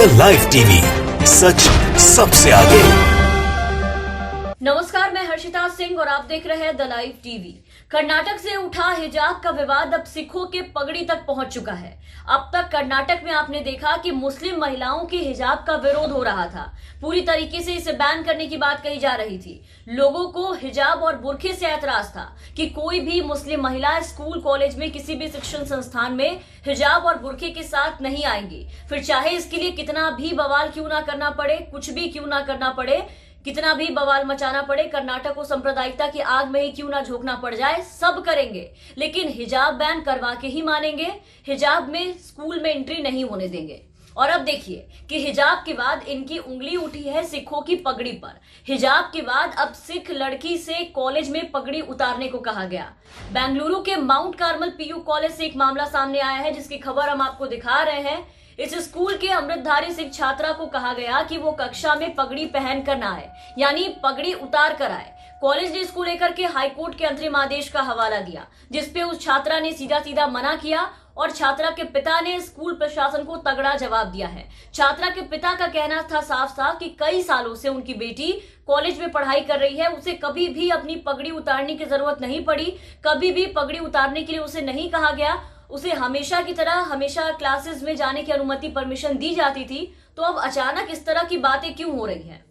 The live TV, सच सबसे आगे। नमस्कार, मैं हर्षिता सिंह और आप देख रहे हैं द लाइव टीवी। कर्नाटक से उठा हिजाब का विवाद अब सिखों के पगड़ी तक पहुंच चुका है। अब तक कर्नाटक में आपने देखा कि मुस्लिम महिलाओं के हिजाब का विरोध हो रहा था, पूरी तरीके से इसे बैन करने की बात कही जा रही थी। लोगों को हिजाब और बुर्के से ऐतराज था कि कोई भी मुस्लिम महिला स्कूल कॉलेज में किसी भी शिक्षण संस्थान में हिजाब और बुर्के के साथ नहीं आएंगी, फिर चाहे इसके लिए कितना भी बवाल क्यों ना करना पड़े, कुछ भी क्यों ना करना पड़े, कितना भी बवाल मचाना पड़े, कर्नाटक को सांप्रदायिकता की आग में ही क्यों ना झोंकना पड़ जाए, सब करेंगे, लेकिन हिजाब बैन करवा के ही मानेंगे। हिजाब में स्कूल में एंट्री नहीं होने देंगे। और अब देखिए कि हिजाब के बाद इनकी उंगली उठी है सिखों की पगड़ी पर। हिजाब के बाद अब सिख लड़की से कॉलेज में पगड़ी उतारने को कहा गया। बेंगलुरु के माउंट कार्मल पीयू कॉलेज से एक मामला सामने आया है, जिसकी खबर हम आपको दिखा रहे हैं। इस स्कूल के अमृतधारी सिख छात्रा को कहा गया कि वो कक्षा में पगड़ी पहन कर ना आए, यानी पगड़ी उतार कर आए। कॉलेज ने इसको लेकर के हाईकोर्ट के अंतरिम आदेश का हवाला दिया, जिसपे उस छात्रा ने सीधा सीधा मना किया और छात्रा के पिता ने स्कूल प्रशासन को तगड़ा जवाब दिया है। छात्रा के पिता का कहना था साफ साफ कि कई सालों से उनकी बेटी कॉलेज में पढ़ाई कर रही है, उसे कभी भी अपनी पगड़ी उतारने की जरूरत नहीं पड़ी, कभी भी पगड़ी उतारने के लिए उसे नहीं कहा गया, उसे हमेशा की तरह हमेशा क्लासेस में जाने की अनुमति परमिशन दी जाती थी। तो अब अचानक इस तरह की बातें क्यों हो रही हैं?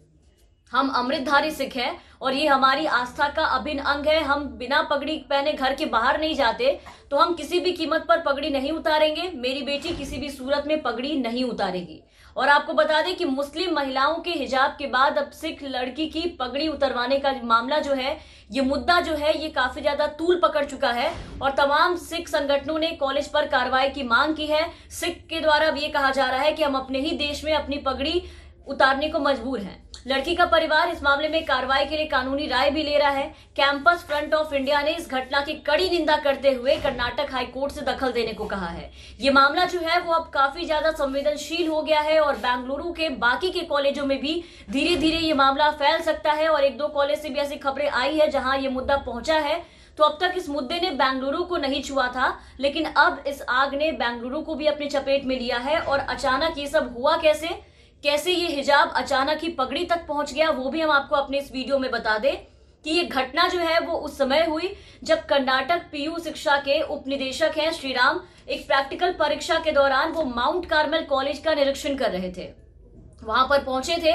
हम अमृतधारी सिख हैं और ये हमारी आस्था का अभिन्न अंग है। हम बिना पगड़ी पहने घर के बाहर नहीं जाते, तो हम किसी भी कीमत पर पगड़ी नहीं उतारेंगे। मेरी बेटी किसी भी सूरत में पगड़ी नहीं उतारेगी। और आपको बता दें कि मुस्लिम महिलाओं के हिजाब के बाद अब सिख लड़की की पगड़ी उतरवाने का मामला जो है, ये मुद्दा जो है, ये काफी ज्यादा तूल पकड़ चुका है और तमाम सिख संगठनों ने कॉलेज पर कार्रवाई की मांग की है। सिख के द्वारा अब ये कहा जा रहा है कि हम अपने ही देश में अपनी पगड़ी उतारने को मजबूर हैं। लड़की का परिवार इस मामले में कार्रवाई के लिए कानूनी राय भी ले रहा है। कैंपस फ्रंट ऑफ इंडिया ने इस घटना की कड़ी निंदा करते हुए कर्नाटक हाईकोर्ट से दखल देने को कहा है। ये मामला जो है वो अब काफी ज्यादा संवेदनशील हो गया है और बेंगलुरु के बाकी के कॉलेजों में भी धीरे धीरे ये मामला फैल सकता है और एक दो कॉलेज से भी ऐसी खबरें आई है जहां ये मुद्दा पहुंचा है। तो अब तक इस मुद्दे ने बेंगलुरु को नहीं छुआ था, लेकिन अब इस आग ने बेंगलुरु को भी अपनी चपेट में लिया है। और अचानक ये सब हुआ कैसे ये हिजाब अचानक ही पगड़ी तक पहुंच गया, वो भी हम आपको अपने इस वीडियो में बता दें कि ये घटना जो है वो उस समय हुई जब कर्नाटक पीयू शिक्षा के उपनिदेशक हैं श्रीराम, एक प्रैक्टिकल परीक्षा के दौरान वो माउंट कार्मल कॉलेज का निरीक्षण कर रहे थे। वहां पर पहुंचे थे,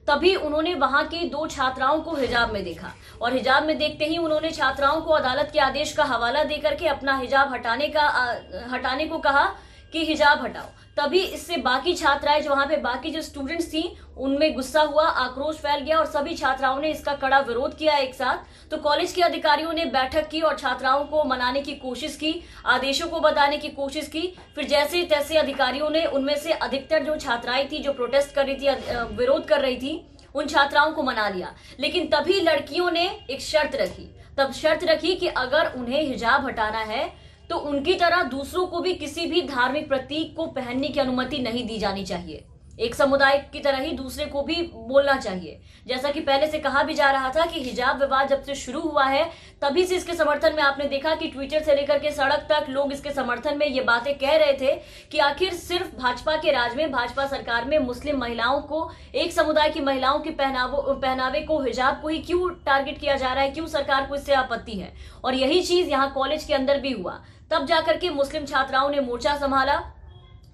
तभी उन्होंने वहां की दो छात्राओं को हिजाब में देखा और हिजाब में देखते ही उन्होंने छात्राओं को अदालत के आदेश का हवाला देकर के अपना हिजाब हटाने को कहा कि हिजाब हटाओ। तभी इससे बाकी छात्राएं जो वहां पे बाकी जो स्टूडेंट्स थी उनमें गुस्सा हुआ, आक्रोश फैल गया और सभी छात्राओं ने इसका कड़ा विरोध किया एक साथ। तो कॉलेज के अधिकारियों ने बैठक की और छात्राओं को मनाने की कोशिश की, आदेशों को बताने की कोशिश की। फिर जैसे तैसे अधिकारियों ने उनमें से अधिकतर जो छात्राएं थी जो प्रोटेस्ट कर रही थी, विरोध कर रही थी, उन छात्राओं को मना लिया। लेकिन तभी लड़कियों ने एक शर्त रखी कि अगर उन्हें हिजाब हटाना है तो उनकी तरह दूसरों को भी किसी भी धार्मिक प्रतीक को पहनने की अनुमति नहीं दी जानी चाहिए। एक समुदाय की तरह ही दूसरे को भी बोलना चाहिए। जैसा कि पहले से कहा भी जा रहा था कि हिजाब विवाद जब से शुरू हुआ है तभी से इसके समर्थन में आपने देखा कि ट्विटर से लेकर के सड़क तक लोग इसके समर्थन में ये बातें कह रहे थे कि आखिर सिर्फ भाजपा के राज में, भाजपा सरकार में मुस्लिम महिलाओं को, एक समुदाय की महिलाओं के पहनावे को, हिजाब को ही क्यों टारगेट किया जा रहा है, क्यों सरकार को इससे आपत्ति है। और यही चीज यहाँ कॉलेज के अंदर भी हुआ। तब जाकर के मुस्लिम छात्राओं ने मोर्चा संभाला।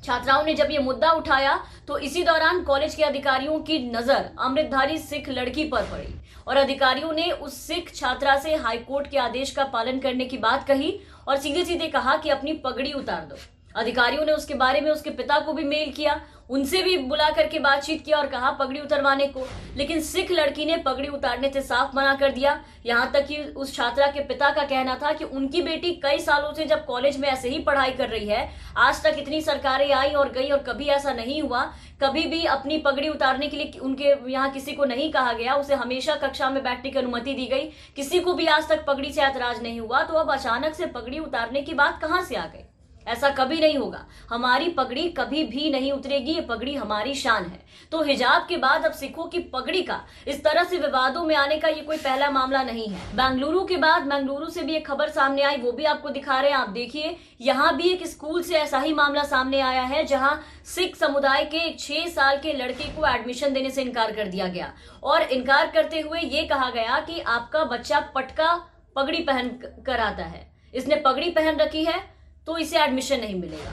छात्राओं ने जब ये मुद्दा उठाया तो इसी दौरान कॉलेज के अधिकारियों की नजर अमृतधारी सिख लड़की पर पड़ी और अधिकारियों ने उस सिख छात्रा से हाईकोर्ट के आदेश का पालन करने की बात कही और सीधे सीधे कहा कि अपनी पगड़ी उतार दो। अधिकारियों ने उसके बारे में उसके पिता को भी मेल किया, उनसे भी बुला करके बातचीत किया और कहा पगड़ी उतरवाने को, लेकिन सिख लड़की ने पगड़ी उतारने से साफ मना कर दिया। यहाँ तक कि उस छात्रा के पिता का कहना था कि उनकी बेटी कई सालों से जब कॉलेज में ऐसे ही पढ़ाई कर रही है, आज तक इतनी सरकारें आई और गई और कभी ऐसा नहीं हुआ, कभी भी अपनी पगड़ी उतारने के लिए उनके यहाँ किसी को नहीं कहा गया, उसे हमेशा कक्षा में बैठने की अनुमति दी गई, किसी को भी आज तक पगड़ी से ऐतराज नहीं हुआ। तो अब अचानक से पगड़ी उतारने की बात कहाँ से आ गई? ऐसा कभी नहीं होगा। हमारी पगड़ी कभी भी नहीं उतरेगी, ये पगड़ी हमारी शान है। तो हिजाब के बाद अब सिखों की पगड़ी का इस तरह से विवादों में आने का ये कोई पहला मामला नहीं है। बेंगलुरु के बाद बेंगलुरु से भी एक खबर सामने आई, वो भी आपको दिखा रहे हैं। आप देखिए, यहाँ भी एक स्कूल से ऐसा ही मामला सामने आया है, जहां सिख समुदाय के एक 6 साल के लड़के को एडमिशन देने से इनकार कर दिया गया और इनकार करते हुए ये कहा गया कि आपका बच्चा पटका पगड़ी पहन कर आता है, इसने पगड़ी पहन रखी है तो इसे एडमिशन नहीं मिलेगा।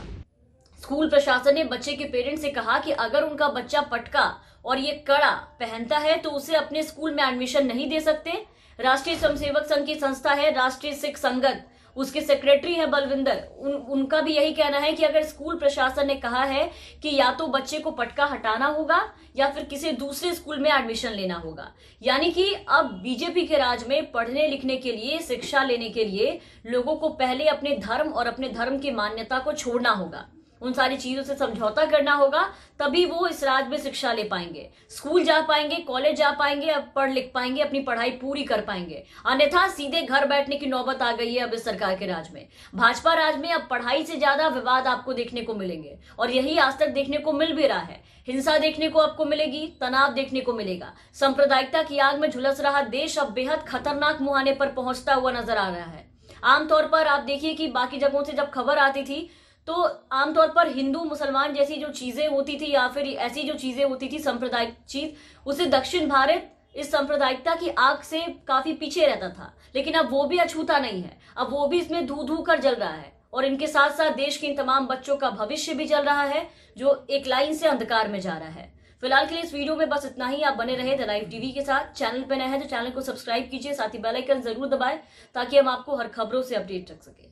स्कूल प्रशासन ने बच्चे के पेरेंट्स से कहा कि अगर उनका बच्चा पटका और ये कड़ा पहनता है तो उसे अपने स्कूल में एडमिशन नहीं दे सकते। राष्ट्रीय स्वयंसेवक संघ की संस्था है राष्ट्रीय सिख संगत, उसके सेक्रेटरी है बलविंदर, उनका भी यही कहना है कि अगर स्कूल प्रशासन ने कहा है कि या तो बच्चे को पटका हटाना होगा या फिर किसी दूसरे स्कूल में एडमिशन लेना होगा, यानी कि अब बीजेपी के राज में पढ़ने लिखने के लिए, शिक्षा लेने के लिए लोगों को पहले अपने धर्म और अपने धर्म की मान्यता को छोड़ना होगा, उन सारी चीजों से समझौता करना होगा, तभी वो इस राज में शिक्षा ले पाएंगे, स्कूल जा पाएंगे, कॉलेज जा पाएंगे, अब पढ़ लिख पाएंगे, अपनी पढ़ाई पूरी कर पाएंगे। अन्यथा सीधे घर बैठने की नौबत आ गई है अब इस सरकार के राज में। भाजपा राज में अब पढ़ाई से ज्यादा विवाद आपको देखने को मिलेंगे और यही आज तक देखने को मिल भी रहा है। हिंसा देखने को आपको मिलेगी, तनाव देखने को मिलेगा। सांप्रदायिकता की आग में झुलस रहा देश अब बेहद खतरनाक मुहाने पर पहुंचता हुआ नजर आ रहा है। आमतौर पर आप देखिए कि बाकी जगहों से जब खबर आती थी तो आमतौर पर हिंदू मुसलमान जैसी जो चीजें होती थी या फिर ऐसी जो चीजें होती थी सांप्रदायिक चीज, उसे दक्षिण भारत इस सांप्रदायिकता की आग से काफी पीछे रहता था, लेकिन अब वो भी अछूता नहीं है, अब वो भी इसमें धू धू कर जल रहा है और इनके साथ साथ देश के इन तमाम बच्चों का भविष्य भी जल रहा है जो एक लाइन से अंधकार में जा रहा है। फिलहाल के लिए इस वीडियो में बस इतना ही। आप बने रहे द लाइव टीवी के साथ। चैनल पे नए हैं तो चैनल को सब्सक्राइब कीजिए, साथ ही बेल आइकन जरूर दबाएं ताकि हम आपको हर खबरों से अपडेट रख सके।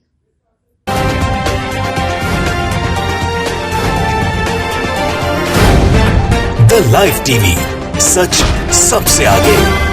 द लाइव टीवी, सच सबसे आगे।